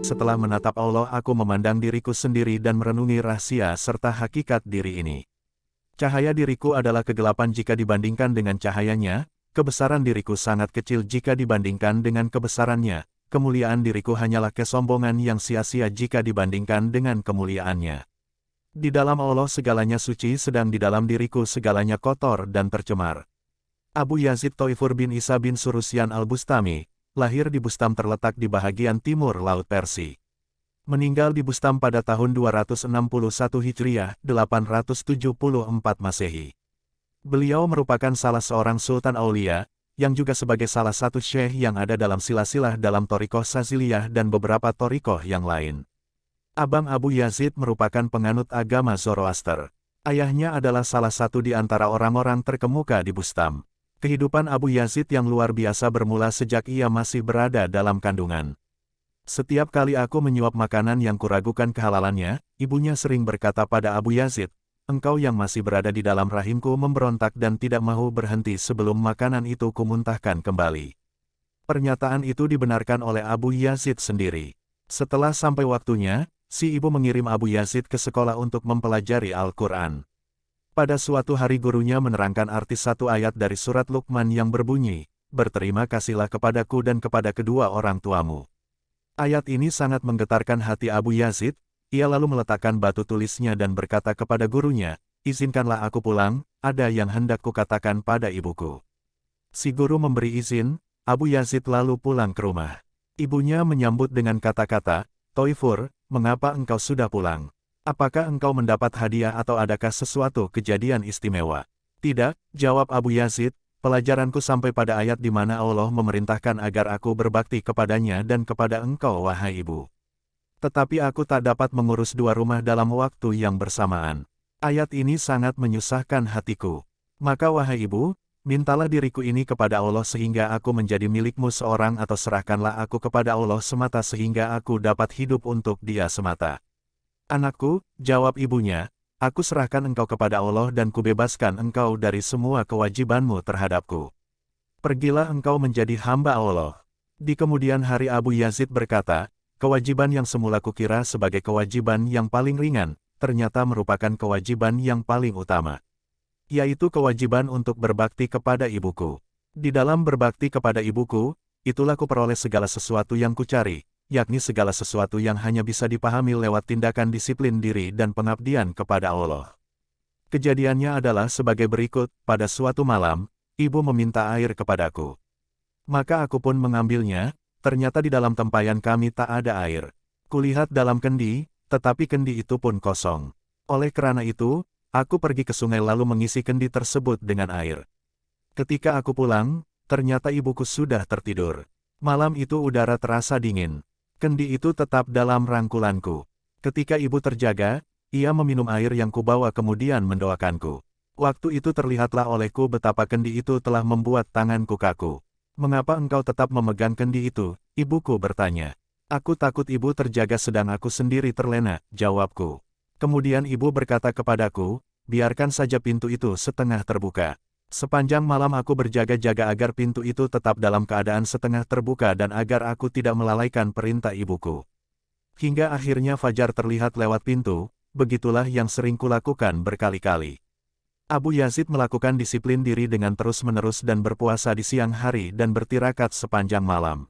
setelah menatap Allah aku memandang diriku sendiri dan merenungi rahasia serta hakikat diri ini. Cahaya diriku adalah kegelapan jika dibandingkan dengan cahayanya, kebesaran diriku sangat kecil jika dibandingkan dengan kebesarannya, kemuliaan diriku hanyalah kesombongan yang sia-sia jika dibandingkan dengan kemuliaannya. Di dalam Allah segalanya suci sedang di dalam diriku segalanya kotor dan tercemar. Abu Yazid Thoifur bin Isa bin Surusyan al-Bustami, lahir di Bustam terletak di bahagian timur Laut Persia. Meninggal di Bustam pada tahun 261 Hijriah, 874 Masehi. Beliau merupakan salah seorang Sultan Aulia, yang juga sebagai salah satu syekh yang ada dalam silsilah dalam Thariqah Saziliyah dan beberapa thariqah yang lain. Abang Abu Yazid merupakan penganut agama Zoroaster. Ayahnya adalah salah satu di antara orang-orang terkemuka di Bustam. Kehidupan Abu Yazid yang luar biasa bermula sejak ia masih berada dalam kandungan. Setiap kali aku menyuap makanan yang kuragukan kehalalannya, ibunya sering berkata pada Abu Yazid, "Engkau yang masih berada di dalam rahimku memberontak dan tidak mau berhenti sebelum makanan itu kumuntahkan kembali." Pernyataan itu dibenarkan oleh Abu Yazid sendiri. Setelah sampai waktunya, si ibu mengirim Abu Yazid ke sekolah untuk mempelajari Al-Quran. Pada suatu hari gurunya menerangkan arti satu ayat dari surat Luqman yang berbunyi, "Berterima kasihlah kepadaku dan kepada kedua orang tuamu." Ayat ini sangat menggetarkan hati Abu Yazid, ia lalu meletakkan batu tulisnya dan berkata kepada gurunya, "Izinkanlah aku pulang, ada yang hendak kukatakan pada ibuku." Si guru memberi izin, Abu Yazid lalu pulang ke rumah. Ibunya menyambut dengan kata-kata, "Thoifur, mengapa engkau sudah pulang? Apakah engkau mendapat hadiah atau adakah sesuatu kejadian istimewa?" "Tidak," jawab Abu Yazid, "pelajaranku sampai pada ayat di mana Allah memerintahkan agar aku berbakti kepadanya dan kepada engkau wahai ibu. Tetapi aku tak dapat mengurus dua rumah dalam waktu yang bersamaan. Ayat ini sangat menyusahkan hatiku. Maka wahai ibu, mintalah diriku ini kepada Allah sehingga aku menjadi milikmu seorang atau serahkanlah aku kepada Allah semata sehingga aku dapat hidup untuk Dia semata." "Anakku," jawab ibunya, "aku serahkan engkau kepada Allah dan kubebaskan engkau dari semua kewajibanmu terhadapku. Pergilah engkau menjadi hamba Allah." Di kemudian hari Abu Yazid berkata, "Kewajiban yang semula kukira sebagai kewajiban yang paling ringan, ternyata merupakan kewajiban yang paling utama. Yaitu kewajiban untuk berbakti kepada ibuku. Di dalam berbakti kepada ibuku, itulah kuperoleh segala sesuatu yang kucari, yakni segala sesuatu yang hanya bisa dipahami lewat tindakan disiplin diri dan pengabdian kepada Allah." Kejadiannya adalah sebagai berikut, pada suatu malam, ibu meminta air kepadaku. Maka aku pun mengambilnya, ternyata di dalam tempayan kami tak ada air. Kulihat dalam kendi, tetapi kendi itu pun kosong. Oleh karena itu, aku pergi ke sungai lalu mengisi kendi tersebut dengan air. Ketika aku pulang, ternyata ibuku sudah tertidur. Malam itu udara terasa dingin. Kendi itu tetap dalam rangkulanku. Ketika ibu terjaga, ia meminum air yang kubawa kemudian mendoakanku. Waktu itu terlihatlah olehku betapa kendi itu telah membuat tanganku kaku. "Mengapa engkau tetap memegang kendi itu?" ibuku bertanya. "Aku takut ibu terjaga sedang aku sendiri terlena," jawabku. Kemudian ibu berkata kepadaku, "Biarkan saja pintu itu setengah terbuka." Sepanjang malam aku berjaga-jaga agar pintu itu tetap dalam keadaan setengah terbuka dan agar aku tidak melalaikan perintah ibuku. Hingga akhirnya fajar terlihat lewat pintu, begitulah yang sering kulakukan berkali-kali. Abu Yazid melakukan disiplin diri dengan terus-menerus dan berpuasa di siang hari dan bertirakat sepanjang malam.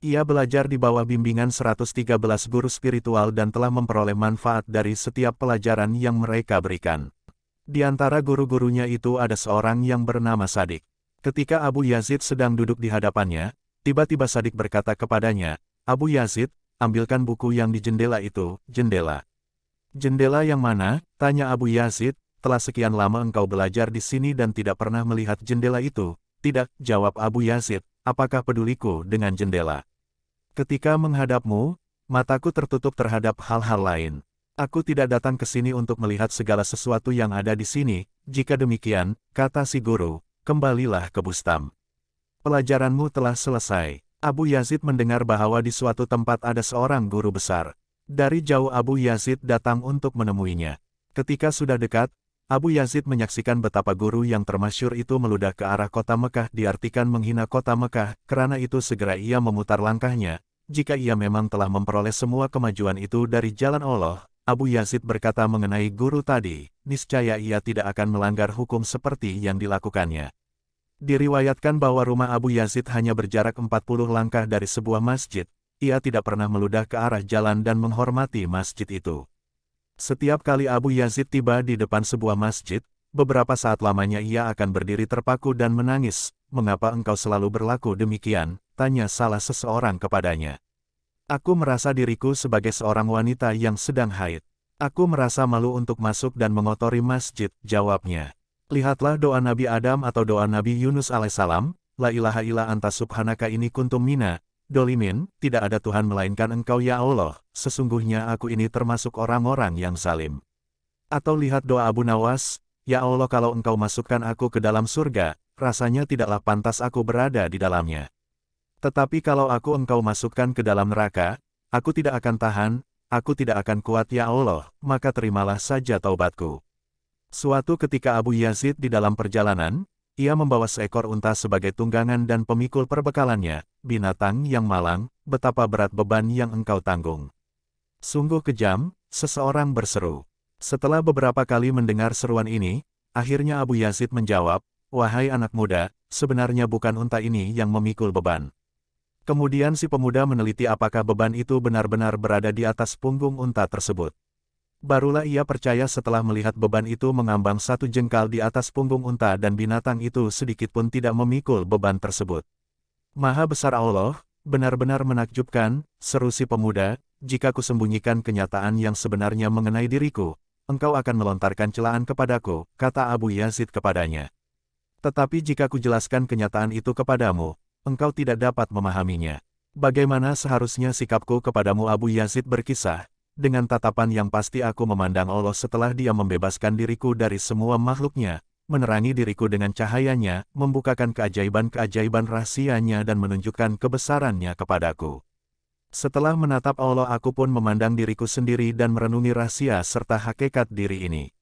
Ia belajar di bawah bimbingan 113 guru spiritual dan telah memperoleh manfaat dari setiap pelajaran yang mereka berikan. Di antara guru-gurunya itu ada seorang yang bernama Sadik. Ketika Abu Yazid sedang duduk di hadapannya, tiba-tiba Sadik berkata kepadanya, "Abu Yazid, ambilkan buku yang di jendela itu." "Jendela? Jendela yang mana?" tanya Abu Yazid, "Telah sekian lama engkau belajar di sini dan tidak pernah melihat jendela itu." "Tidak," jawab Abu Yazid, "apakah peduliku dengan jendela? Ketika menghadapmu, mataku tertutup terhadap hal-hal lain. Aku tidak datang ke sini untuk melihat segala sesuatu yang ada di sini. Jika demikian," kata si guru, "kembalilah ke Bustam. Pelajaranmu telah selesai." Abu Yazid mendengar bahwa di suatu tempat ada seorang guru besar. Dari jauh Abu Yazid datang untuk menemuinya. Ketika sudah dekat, Abu Yazid menyaksikan betapa guru yang termasyhur itu meludah ke arah kota Mekah, diartikan menghina kota Mekah, karena itu segera ia memutar langkahnya, jika ia memang telah memperoleh semua kemajuan itu dari jalan Allah, Abu Yazid berkata mengenai guru tadi, niscaya ia tidak akan melanggar hukum seperti yang dilakukannya. Diriwayatkan bahwa rumah Abu Yazid hanya berjarak 40 langkah dari sebuah masjid. Ia tidak pernah meludah ke arah jalan dan menghormati masjid itu. Setiap kali Abu Yazid tiba di depan sebuah masjid, beberapa saat lamanya ia akan berdiri terpaku dan menangis. "Mengapa engkau selalu berlaku demikian?" tanya salah seseorang kepadanya. "Aku merasa diriku sebagai seorang wanita yang sedang haid. Aku merasa malu untuk masuk dan mengotori masjid," jawabnya. Lihatlah doa Nabi Adam atau doa Nabi Yunus alaihissalam, "La ilaha illa anta subhanaka inni kuntum mina dolimin," tidak ada Tuhan melainkan Engkau ya Allah, sesungguhnya aku ini termasuk orang-orang yang zalim. Atau lihat doa Abu Nawas, "Ya Allah, kalau Engkau masukkan aku ke dalam surga, rasanya tidaklah pantas aku berada di dalamnya. Tetapi kalau Engkau masukkan ke dalam neraka, aku tidak akan tahan, aku tidak akan kuat ya Allah, maka terimalah saja taubatku." Suatu ketika Abu Yazid di dalam perjalanan, ia membawa seekor unta sebagai tunggangan dan pemikul perbekalannya. "Binatang yang malang, betapa berat beban yang engkau tanggung." "Sungguh kejam," seseorang berseru. Setelah beberapa kali mendengar seruan ini, akhirnya Abu Yazid menjawab, "Wahai anak muda, sebenarnya bukan unta ini yang memikul beban." Kemudian si pemuda meneliti apakah beban itu benar-benar berada di atas punggung unta tersebut. Barulah ia percaya setelah melihat beban itu mengambang 1 jengkal di atas punggung unta dan binatang itu sedikitpun tidak memikul beban tersebut. "Maha besar Allah, benar-benar menakjubkan," seru si pemuda, "jika kusembunyikan kenyataan yang sebenarnya mengenai diriku, engkau akan melontarkan celaan kepadaku," kata Abu Yazid kepadanya. "Tetapi jika kujelaskan kenyataan itu kepadamu, engkau tidak dapat memahaminya. Bagaimana seharusnya sikapku kepadamu?" Abu Yazid berkisah, "Dengan tatapan yang pasti aku memandang Allah setelah Dia membebaskan diriku dari semua makhluknya, menerangi diriku dengan cahayanya, membukakan keajaiban-keajaiban rahasianya dan menunjukkan kebesarannya kepadaku. Setelah menatap Allah aku pun memandang diriku sendiri dan merenungi rahasia serta hakikat diri ini.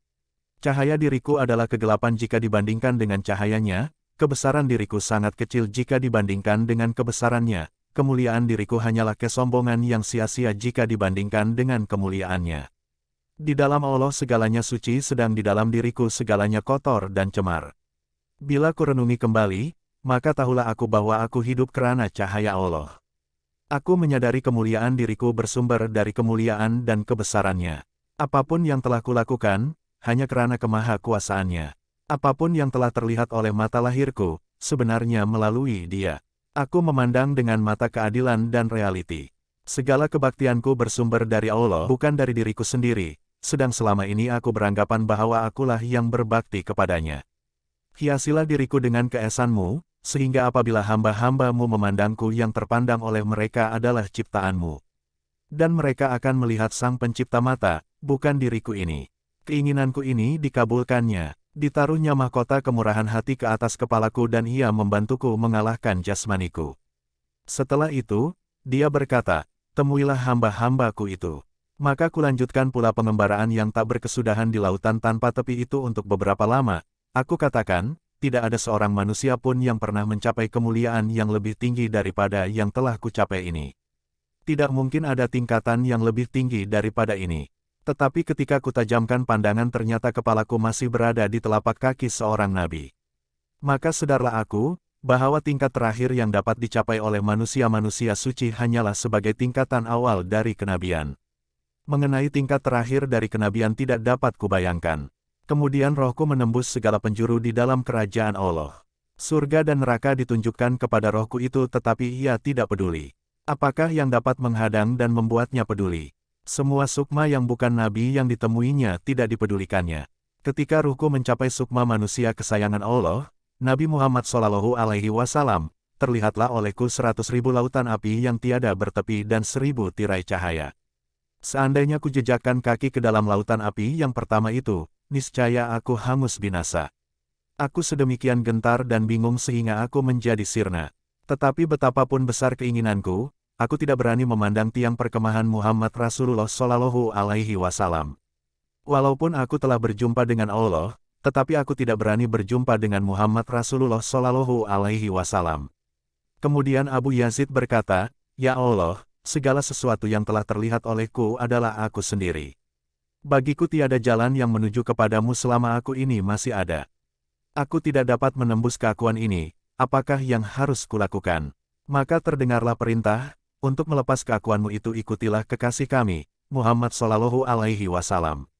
Cahaya diriku adalah kegelapan jika dibandingkan dengan cahayanya, kebesaran diriku sangat kecil jika dibandingkan dengan kebesarannya. Kemuliaan diriku hanyalah kesombongan yang sia-sia jika dibandingkan dengan kemuliaannya. Di dalam Allah segalanya suci sedang di dalam diriku segalanya kotor dan cemar. Bila kurenungi kembali, maka tahulah aku bahwa aku hidup kerana cahaya Allah. Aku menyadari kemuliaan diriku bersumber dari kemuliaan dan kebesarannya. Apapun yang telah kulakukan, hanya kerana kemahakuasaannya. Apapun yang telah terlihat oleh mata lahirku, sebenarnya melalui Dia. Aku memandang dengan mata keadilan dan realiti. Segala kebaktianku bersumber dari Allah, bukan dari diriku sendiri, sedang selama ini aku beranggapan bahwa akulah yang berbakti kepadanya. Hiasilah diriku dengan keesanmu, sehingga apabila hamba-hambamu memandangku yang terpandang oleh mereka adalah ciptaanmu. Dan mereka akan melihat Sang Pencipta mata, bukan diriku ini. Keinginanku ini dikabulkannya. Ditaruhnya mahkota kemurahan hati ke atas kepalaku dan Ia membantuku mengalahkan jasmaniku. Setelah itu, Dia berkata, "Temuilah hamba-hambaku itu." Maka kulanjutkan pula pengembaraan yang tak berkesudahan di lautan tanpa tepi itu untuk beberapa lama. Aku katakan, tidak ada seorang manusia pun yang pernah mencapai kemuliaan yang lebih tinggi daripada yang telah kucapai ini. Tidak mungkin ada tingkatan yang lebih tinggi daripada ini. Tetapi ketika kutajamkan pandangan ternyata kepalaku masih berada di telapak kaki seorang nabi. Maka sedarlah aku, bahwa tingkat terakhir yang dapat dicapai oleh manusia-manusia suci hanyalah sebagai tingkatan awal dari kenabian. Mengenai tingkat terakhir dari kenabian tidak dapat kubayangkan. Kemudian rohku menembus segala penjuru di dalam kerajaan Allah. Surga dan neraka ditunjukkan kepada rohku itu tetapi ia tidak peduli. Apakah yang dapat menghadang dan membuatnya peduli? Semua sukma yang bukan nabi yang ditemuinya tidak dipedulikannya. Ketika ruhku mencapai sukma manusia kesayangan Allah, Nabi Muhammad SAW, terlihatlah olehku 100.000 lautan api yang tiada bertepi dan 1.000 tirai cahaya. Seandainya ku jejakkan kaki ke dalam lautan api yang pertama itu, niscaya aku hangus binasa. Aku sedemikian gentar dan bingung sehingga aku menjadi sirna. Tetapi betapapun besar keinginanku, aku tidak berani memandang tiang perkemahan Muhammad Rasulullah SAW. Walaupun aku telah berjumpa dengan Allah, tetapi aku tidak berani berjumpa dengan Muhammad Rasulullah SAW. Kemudian Abu Yazid berkata, "Ya Allah, segala sesuatu yang telah terlihat olehku adalah aku sendiri. Bagiku tiada jalan yang menuju kepadamu selama aku ini masih ada. Aku tidak dapat menembus keakuan ini, apakah yang harus kulakukan? Maka terdengarlah perintah, untuk melepas keakuanmu itu ikutilah kekasih kami, Muhammad Shallallahu Alaihi Wasallam.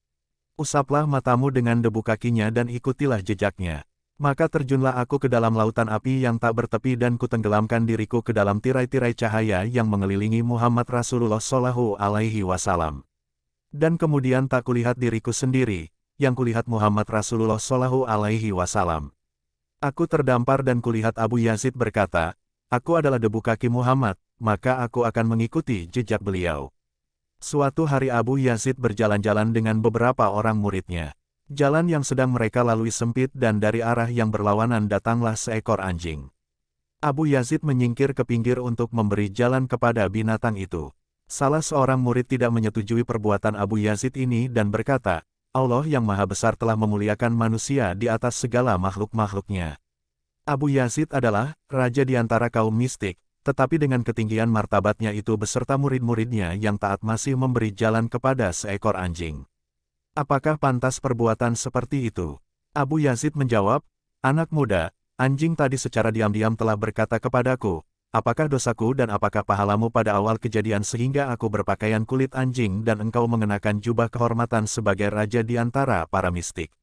Usaplah matamu dengan debu kakinya dan ikutilah jejaknya. Maka terjunlah aku ke dalam lautan api yang tak bertepi dan kutenggelamkan diriku ke dalam tirai-tirai cahaya yang mengelilingi Muhammad Rasulullah Shallallahu Alaihi Wasallam. Dan kemudian tak kulihat diriku sendiri, yang kulihat Muhammad Rasulullah Shallallahu Alaihi Wasallam. Aku terdampar dan kulihat Abu Yazid berkata, aku adalah debu kaki Muhammad, maka aku akan mengikuti jejak beliau. Suatu hari Abu Yazid berjalan-jalan dengan beberapa orang muridnya. Jalan yang sedang mereka lalui sempit dan dari arah yang berlawanan datanglah seekor anjing. Abu Yazid menyingkir ke pinggir untuk memberi jalan kepada binatang itu. Salah seorang murid tidak menyetujui perbuatan Abu Yazid ini dan berkata, Allah yang Maha Besar telah memuliakan manusia di atas segala makhluk-makhluknya. Abu Yazid adalah raja di antara kaum mistik, tetapi dengan ketinggian martabatnya itu beserta murid-muridnya yang taat masih memberi jalan kepada seekor anjing. Apakah pantas perbuatan seperti itu? Abu Yazid menjawab, anak muda, anjing tadi secara diam-diam telah berkata kepadaku, apakah dosaku dan apakah pahalamu pada awal kejadian sehingga aku berpakaian kulit anjing dan engkau mengenakan jubah kehormatan sebagai raja di antara para mistik.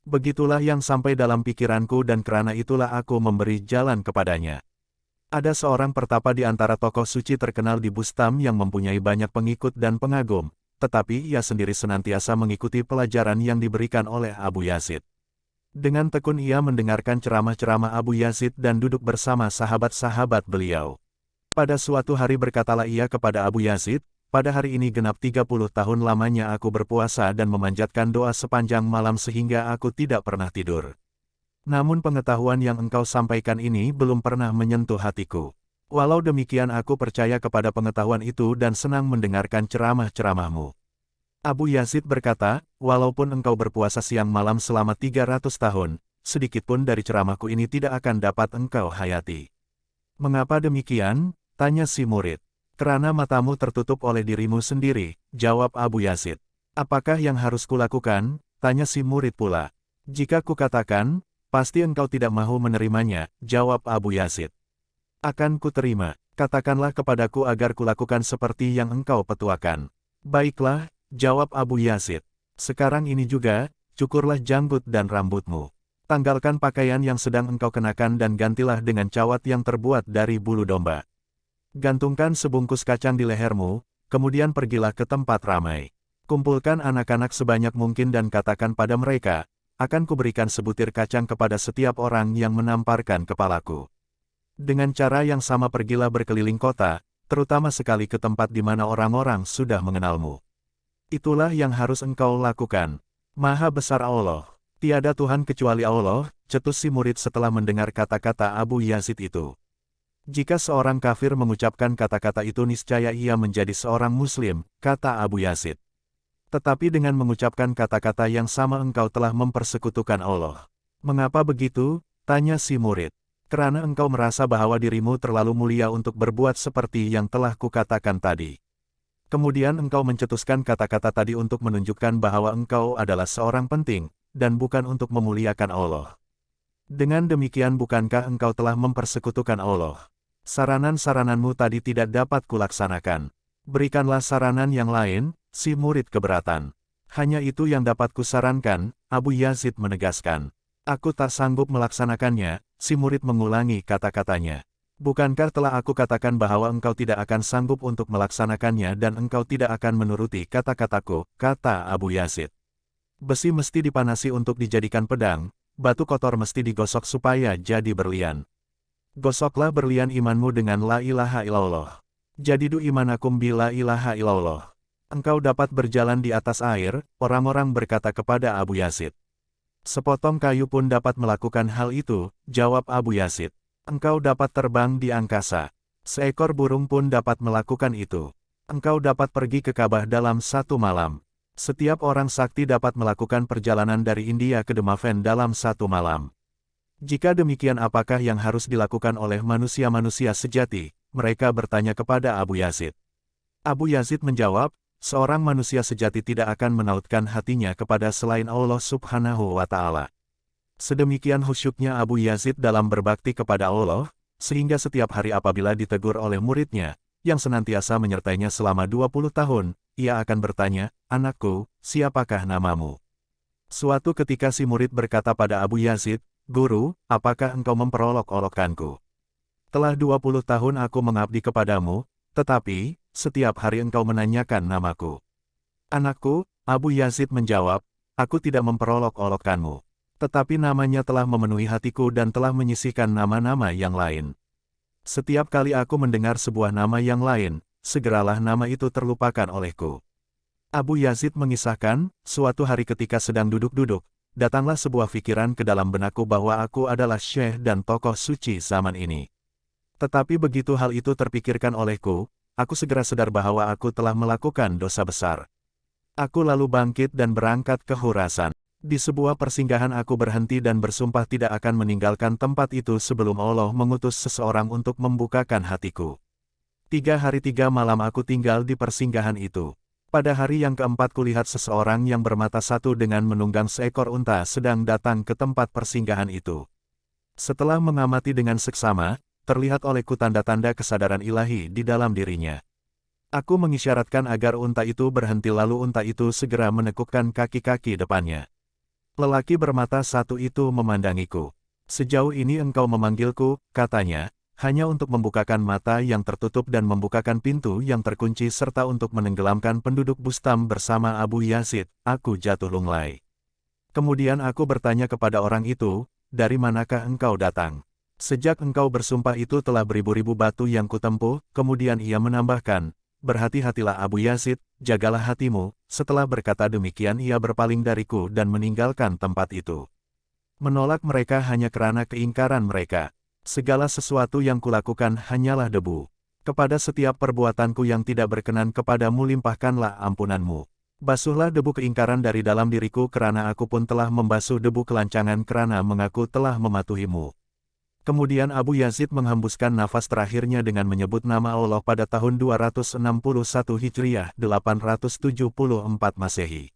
Begitulah yang sampai dalam pikiranku dan karena itulah aku memberi jalan kepadanya. Ada seorang pertapa di antara tokoh suci terkenal di Bustam yang mempunyai banyak pengikut dan pengagum, tetapi ia sendiri senantiasa mengikuti pelajaran yang diberikan oleh Abu Yazid. Dengan tekun ia mendengarkan ceramah-ceramah Abu Yazid dan duduk bersama sahabat-sahabat beliau. Pada suatu hari berkatalah ia kepada Abu Yazid, pada hari ini genap 30 tahun lamanya aku berpuasa dan memanjatkan doa sepanjang malam sehingga aku tidak pernah tidur. Namun pengetahuan yang engkau sampaikan ini belum pernah menyentuh hatiku. Walau demikian aku percaya kepada pengetahuan itu dan senang mendengarkan ceramah-ceramahmu. Abu Yazid berkata, walaupun engkau berpuasa siang malam selama 300 tahun, sedikitpun dari ceramahku ini tidak akan dapat engkau hayati. Mengapa demikian? Tanya si murid. Karena matamu tertutup oleh dirimu sendiri, jawab Abu Yazid. Apakah yang harus kulakukan? Tanya si murid pula. Jika kukatakan, pasti engkau tidak mahu menerimanya, jawab Abu Yazid. Akan kuterima, katakanlah kepadaku agar kulakukan seperti yang engkau petuakan. Baiklah, jawab Abu Yazid. Sekarang ini juga, cukurlah janggut dan rambutmu. Tanggalkan pakaian yang sedang engkau kenakan dan gantilah dengan cawat yang terbuat dari bulu domba. Gantungkan sebungkus kacang di lehermu, kemudian pergilah ke tempat ramai. Kumpulkan anak-anak sebanyak mungkin dan katakan pada mereka, akan kuberikan sebutir kacang kepada setiap orang yang menamparkan kepalaku. Dengan cara yang sama pergilah berkeliling kota, terutama sekali ke tempat di mana orang-orang sudah mengenalmu. Itulah yang harus engkau lakukan. Maha besar Allah, tiada Tuhan kecuali Allah, cetus si murid setelah mendengar kata-kata Abu Yazid itu. Jika seorang kafir mengucapkan kata-kata itu niscaya ia menjadi seorang muslim, kata Abu Yazid. Tetapi dengan mengucapkan kata-kata yang sama engkau telah mempersekutukan Allah. Mengapa begitu? Tanya si murid. Karena engkau merasa bahwa dirimu terlalu mulia untuk berbuat seperti yang telah kukatakan tadi. Kemudian engkau mencetuskan kata-kata tadi untuk menunjukkan bahwa engkau adalah seorang penting, dan bukan untuk memuliakan Allah. Dengan demikian bukankah engkau telah mempersekutukan Allah? Saranan-sarananmu tadi tidak dapat kulaksanakan. Berikanlah saranan yang lain, si murid keberatan. Hanya itu yang dapat kusarankan, Abu Yazid menegaskan. Aku tak sanggup melaksanakannya, si murid mengulangi kata-katanya. Bukankah telah aku katakan bahwa engkau tidak akan sanggup untuk melaksanakannya dan engkau tidak akan menuruti kata-kataku, kata Abu Yazid. Besi mesti dipanasi untuk dijadikan pedang, batu kotor mesti digosok supaya jadi berlian. Gosoklah berlian imanmu dengan la ilaha illallah. Jadidu imanakum bi la ilaha illallah. Engkau dapat berjalan di atas air, orang-orang berkata kepada Abu Yazid. Sepotong kayu pun dapat melakukan hal itu, jawab Abu Yazid. Engkau dapat terbang di angkasa. Seekor burung pun dapat melakukan itu. Engkau dapat pergi ke Ka'bah dalam satu malam. Setiap orang sakti dapat melakukan perjalanan dari India ke Demaven dalam satu malam. Jika demikian apakah yang harus dilakukan oleh manusia-manusia sejati? Mereka bertanya kepada Abu Yazid. Abu Yazid menjawab, seorang manusia sejati tidak akan menautkan hatinya kepada selain Allah Subhanahu wa Ta'ala. Sedemikian khusyuknya Abu Yazid dalam berbakti kepada Allah, sehingga setiap hari apabila ditegur oleh muridnya, yang senantiasa menyertainya selama 20 tahun, ia akan bertanya, "Anakku, siapakah namamu?" Suatu ketika si murid berkata pada Abu Yazid, "Guru, apakah engkau memperolok-olokkanku? Telah 20 tahun aku mengabdi kepadamu, tetapi, setiap hari engkau menanyakan namaku." "Anakku," Abu Yazid menjawab, "aku tidak memperolok-olokkanmu. Tetapi namanya telah memenuhi hatiku dan telah menyisihkan nama-nama yang lain. Setiap kali aku mendengar sebuah nama yang lain, segeralah nama itu terlupakan olehku." Abu Yazid mengisahkan, suatu hari ketika sedang duduk-duduk, datanglah sebuah pikiran ke dalam benakku bahwa aku adalah syekh dan tokoh suci zaman ini. Tetapi begitu hal itu terpikirkan olehku, aku segera sadar bahwa aku telah melakukan dosa besar. Aku lalu bangkit dan berangkat ke Khurasan. Di sebuah persinggahan aku berhenti dan bersumpah tidak akan meninggalkan tempat itu sebelum Allah mengutus seseorang untuk membukakan hatiku. 3 hari 3 malam aku tinggal di persinggahan itu. Pada hari yang keempat kulihat seseorang yang bermata satu dengan menunggang seekor unta sedang datang ke tempat persinggahan itu. Setelah mengamati dengan seksama, terlihat olehku tanda-tanda kesadaran ilahi di dalam dirinya. Aku mengisyaratkan agar unta itu berhenti lalu unta itu segera menekukkan kaki-kaki depannya. Lelaki bermata satu itu memandangiku. "Sejauh ini engkau memanggilku," katanya, "hanya untuk membukakan mata yang tertutup dan membukakan pintu yang terkunci serta untuk menenggelamkan penduduk Bustam bersama Abu Yazid." Aku jatuh lunglai. Kemudian aku bertanya kepada orang itu, "Dari manakah engkau datang? Sejak engkau bersumpah itu telah beribu-ribu batu yang kutempuh." Kemudian ia menambahkan, "Berhati-hatilah Abu Yazid, jagalah hatimu." Setelah berkata demikian ia berpaling dariku dan meninggalkan tempat itu. Menolak mereka hanya karena keingkaran mereka. Segala sesuatu yang kulakukan hanyalah debu. Kepada setiap perbuatanku yang tidak berkenan kepadamu limpahkanlah ampunanmu. Basuhlah debu keingkaran dari dalam diriku karena aku pun telah membasuh debu kelancangan karena mengaku telah mematuhimu. Kemudian Abu Yazid menghembuskan nafas terakhirnya dengan menyebut nama Allah pada tahun 261 Hijriah 874 Masehi.